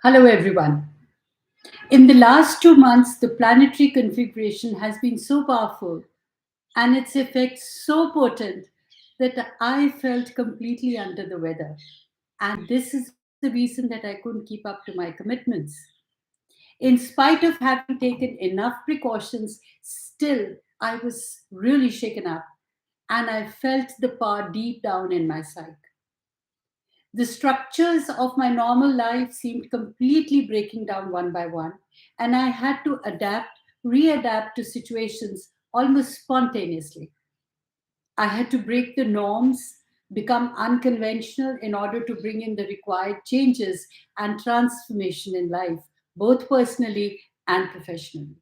Hello, everyone. In the last 2 months, the planetary configuration has been so powerful and its effects so potent that I felt completely under the weather. And this is the reason that I couldn't keep up to my commitments. In spite of having taken enough precautions, still I was really shaken up and I felt the power deep down in my psyche. The structures of my normal life seemed completely breaking down one by one, and I had to readapt to situations almost spontaneously. I had to break the norms, become unconventional in order to bring in the required changes and transformation in life, both personally and professionally.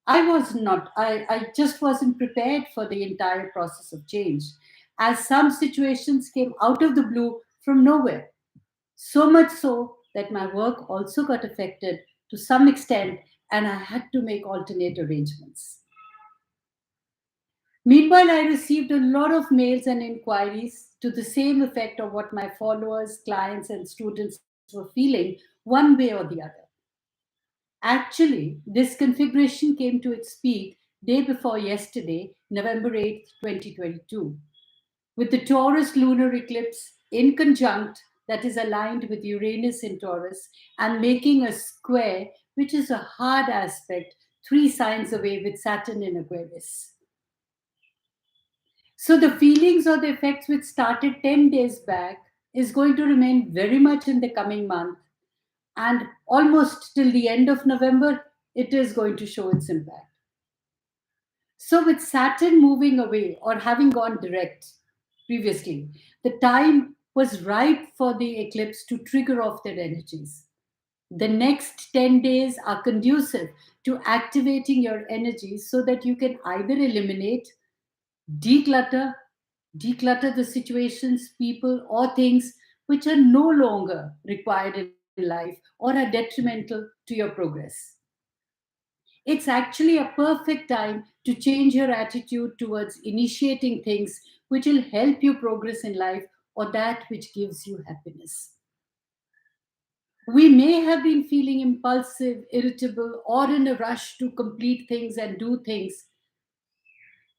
I just wasn't prepared for the entire process of change, as some situations came out of the blue from nowhere. So much so that my work also got affected to some extent, and I had to make alternate arrangements. Meanwhile, I received a lot of mails and inquiries to the same effect of what my followers, clients, and students were feeling one way or the other. Actually, this configuration came to its peak day before yesterday, November 8th, 2022, with the Taurus Lunar Eclipse in conjunct that is aligned with Uranus in Taurus and making a square, which is a hard aspect, 3 signs away with Saturn in Aquarius. So the feelings or the effects which started 10 days back is going to remain very much in the coming month, and almost till the end of November, it is going to show its impact. So, with Saturn moving away or having gone direct previously, the time was ripe for the eclipse to trigger off their energies. The next 10 days are conducive to activating your energies so that you can either eliminate, declutter, declutter the situations, people, or things which are no longer required in life or are detrimental to your progress. It's actually a perfect time to change your attitude towards initiating things which will help you progress in life or that which gives you happiness. We may have been feeling impulsive, irritable, or in a rush to complete things and do things.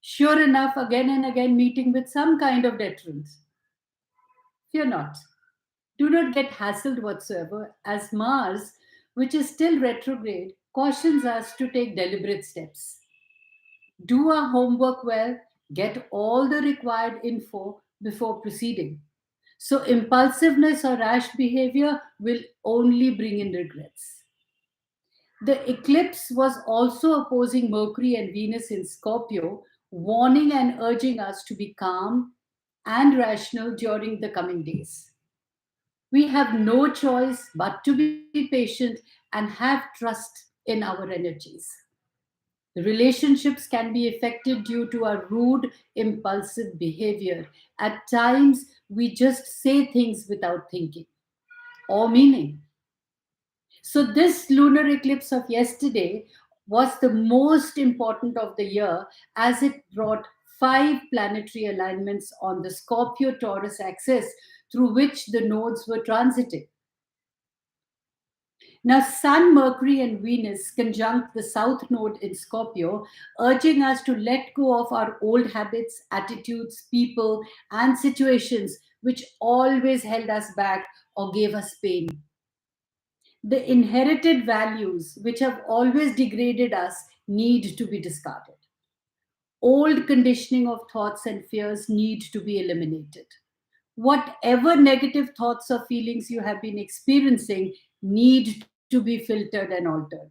Sure enough, again and again meeting with some kind of deterrent. Fear not. Do not get hassled whatsoever, as Mars, which is still retrograde, cautions us to take deliberate steps. Do our homework well, get all the required info before proceeding. So, impulsiveness or rash behavior will only bring in regrets. The eclipse was also opposing Mercury and Venus in Scorpio, warning and urging us to be calm and rational during the coming days. We have no choice but to be patient and have trust in our energies. The relationships can be affected due to our rude, impulsive behavior. At times, we just say things without thinking or meaning. So, this lunar eclipse of yesterday was the most important of the year as it brought 5 planetary alignments on the Scorpio Taurus axis through which the nodes were transiting. Now, Sun, Mercury, and Venus conjunct the South Node in Scorpio, urging us to let go of our old habits, attitudes, people, and situations which always held us back or gave us pain. The inherited values which have always degraded us need to be discarded. Old conditioning of thoughts and fears need to be eliminated. Whatever negative thoughts or feelings you have been experiencing need to be filtered and altered.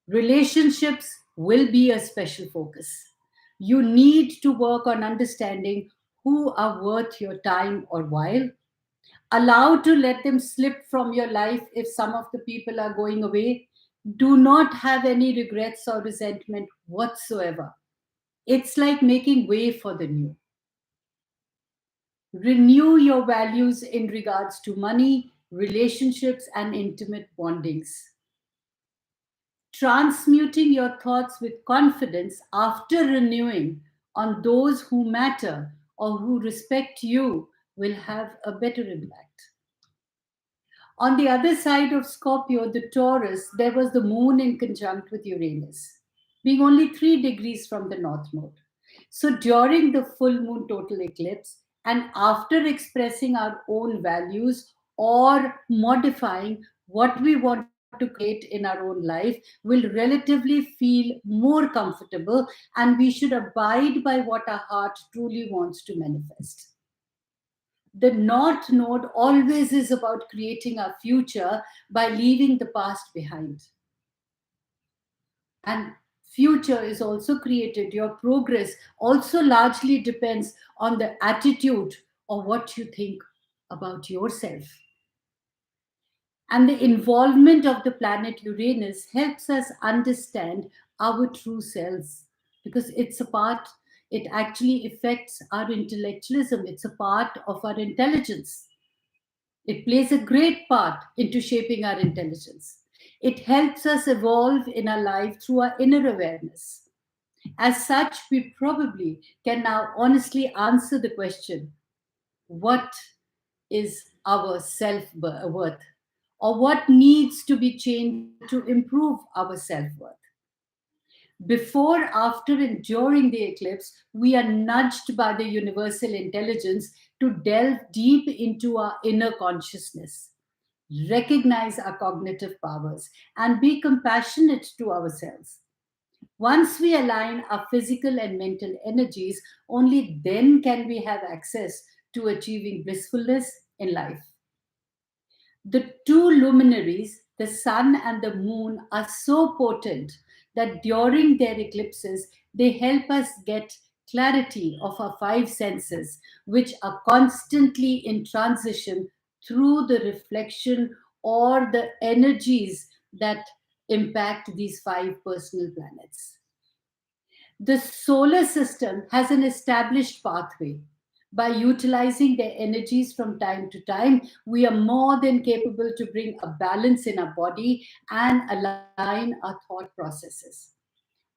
Relationships will be a special focus. You need to work on understanding who are worth your time or while. Allow to let them slip from your life if some of the people are going away. Do not have any regrets or resentment whatsoever. It's like making way for the new. Renew your values in regards to money, relationships, and intimate bondings. Transmuting your thoughts with confidence after renewing on those who matter or who respect you will have a better impact. On the other side of Scorpio, the Taurus, there was the moon in conjunct with Uranus, being only 3 degrees from the north node. So during the full moon total eclipse, and after expressing our own values or modifying what we want to create in our own life, will relatively feel more comfortable, and we should abide by what our heart truly wants to manifest. The north node always is about creating our future by leaving the past behind. And future is also created. Your progress also largely depends on the attitude or what you think about yourself. And the involvement of the planet Uranus helps us understand our true selves, because it actually affects our intellectualism. It's a part of our intelligence. It plays a great part into shaping our intelligence. It helps us evolve in our life through our inner awareness. As such, we probably can now honestly answer the question, what is our self worth? Or what needs to be changed to improve our self worth? Before, after, and during the eclipse, we are nudged by the universal intelligence to delve deep into our inner consciousness, recognize our cognitive powers, and be compassionate to ourselves. Once we align our physical and mental energies, only then can we have access to achieving blissfulness in life. The two luminaries, the sun and the moon, are so potent that during their eclipses, they help us get clarity of our five senses, which are constantly in transition through the reflection or the energies that impact these five personal planets. The solar system has an established pathway. By utilizing their energies from time to time, we are more than capable to bring a balance in our body and align our thought processes.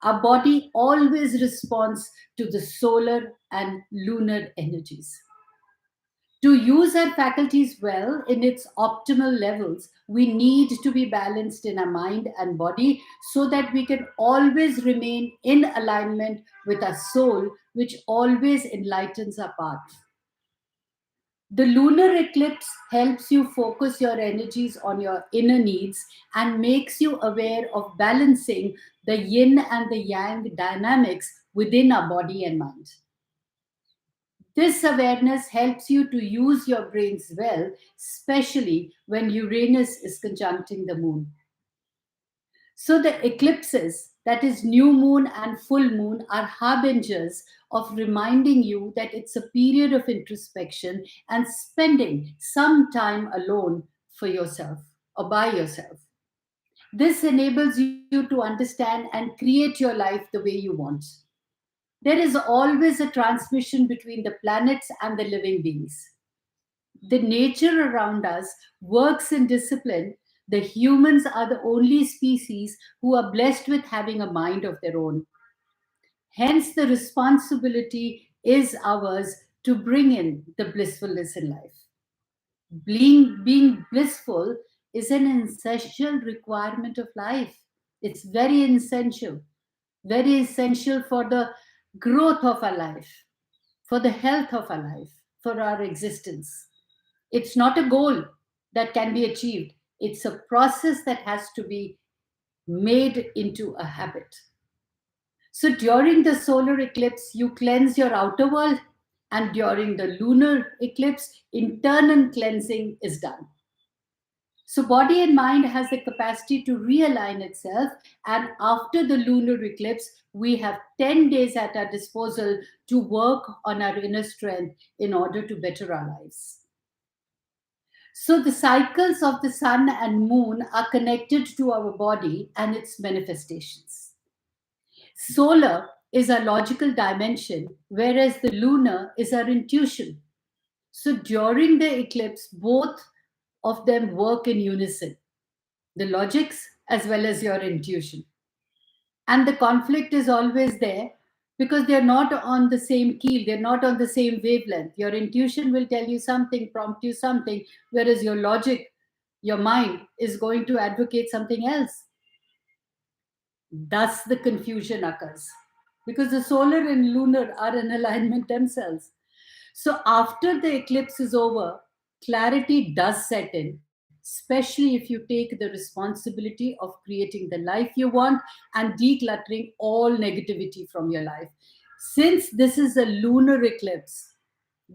Our body always responds to the solar and lunar energies. To use our faculties well in its optimal levels, we need to be balanced in our mind and body so that we can always remain in alignment with our soul, which always enlightens our path. The lunar eclipse helps you focus your energies on your inner needs and makes you aware of balancing the yin and the yang dynamics within our body and mind. This awareness helps you to use your brains well, especially when Uranus is conjuncting the moon. So, the eclipses, that is, new moon and full moon, are harbingers of reminding you that it's a period of introspection and spending some time alone for yourself or by yourself. This enables you to understand and create your life the way you want. There is always a transmission between the planets and the living beings. The nature around us works in discipline. The humans are the only species who are blessed with having a mind of their own. Hence, the responsibility is ours to bring in the blissfulness in life. Being blissful is an essential requirement of life. It's very essential for the growth of our life, for the health of our life, for our existence. It's not a goal that can be achieved, it's a process that has to be made into a habit. So during the solar eclipse, you cleanse your outer world, and during the lunar eclipse, internal cleansing is done. So body and mind has the capacity to realign itself, and after the lunar eclipse, we have 10 days at our disposal to work on our inner strength in order to better our lives. So the cycles of the sun and moon are connected to our body and its manifestations. Solar is a logical dimension, whereas the lunar is our intuition. So during the eclipse, both of them work in unison, the logics as well as your intuition. And the conflict is always there because they're not on the same keel, they're not on the same wavelength. Your intuition will tell you something, prompt you something, whereas your logic your mind is going to advocate something else. Thus, the confusion occurs because the solar and lunar are in alignment themselves. So, after the eclipse is over, clarity does set in, especially if you take the responsibility of creating the life you want and decluttering all negativity from your life. Since this is a lunar eclipse,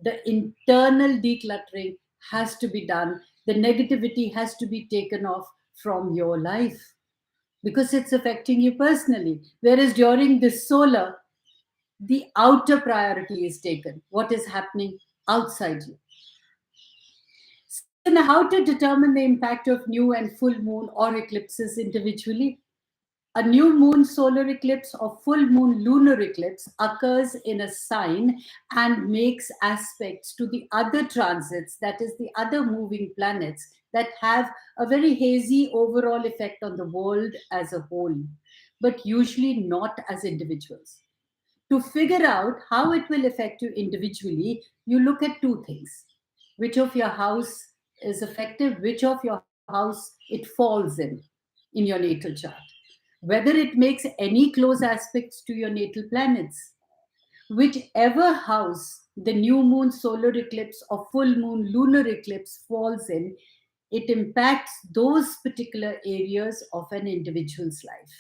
the internal decluttering has to be done, the negativity has to be taken off from your life because it's affecting you personally. Whereas during this solar, the outer priority is taken, what is happening outside you. So, now how to determine the impact of new and full moon or eclipses individually? A new moon solar eclipse or full moon lunar eclipse occurs in a sign and makes aspects to the other transits, that is, the other moving planets, that have a very hazy overall effect on the world as a whole, but usually not as individuals. To figure out how it will affect you individually, you look at two things: which of your house is affected, which of your house it falls in your natal chart, whether it makes any close aspects to your natal planets. Whichever house the new moon solar eclipse or full moon lunar eclipse falls in, it impacts those particular areas of an individual's life.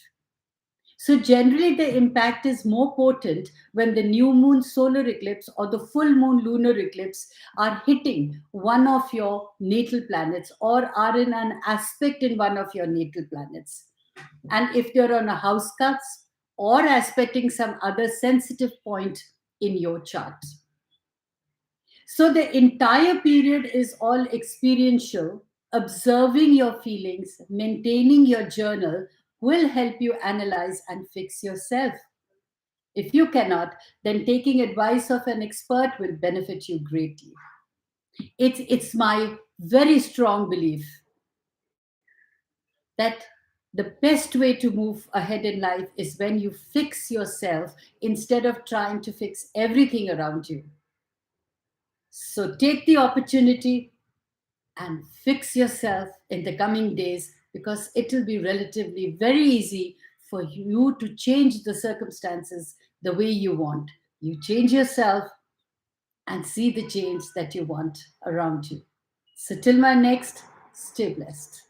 So, generally, the impact is more potent when the new moon solar eclipse or the full moon lunar eclipse are hitting one of your natal planets or are in an aspect in one of your natal planets. And if they're on a house cusp or aspecting some other sensitive point in your chart. So the entire period is all experiential. Observing your feelings, maintaining your journal will help you analyze and fix yourself. If you cannot, then taking advice of an expert will benefit you greatly. It's my very strong belief that the best way to move ahead in life is when you fix yourself instead of trying to fix everything around you. So take the opportunity and fix yourself in the coming days, because it will be relatively very easy for you to change the circumstances the way you want. You change yourself and see the change that you want around you. So, till my next, stay blessed.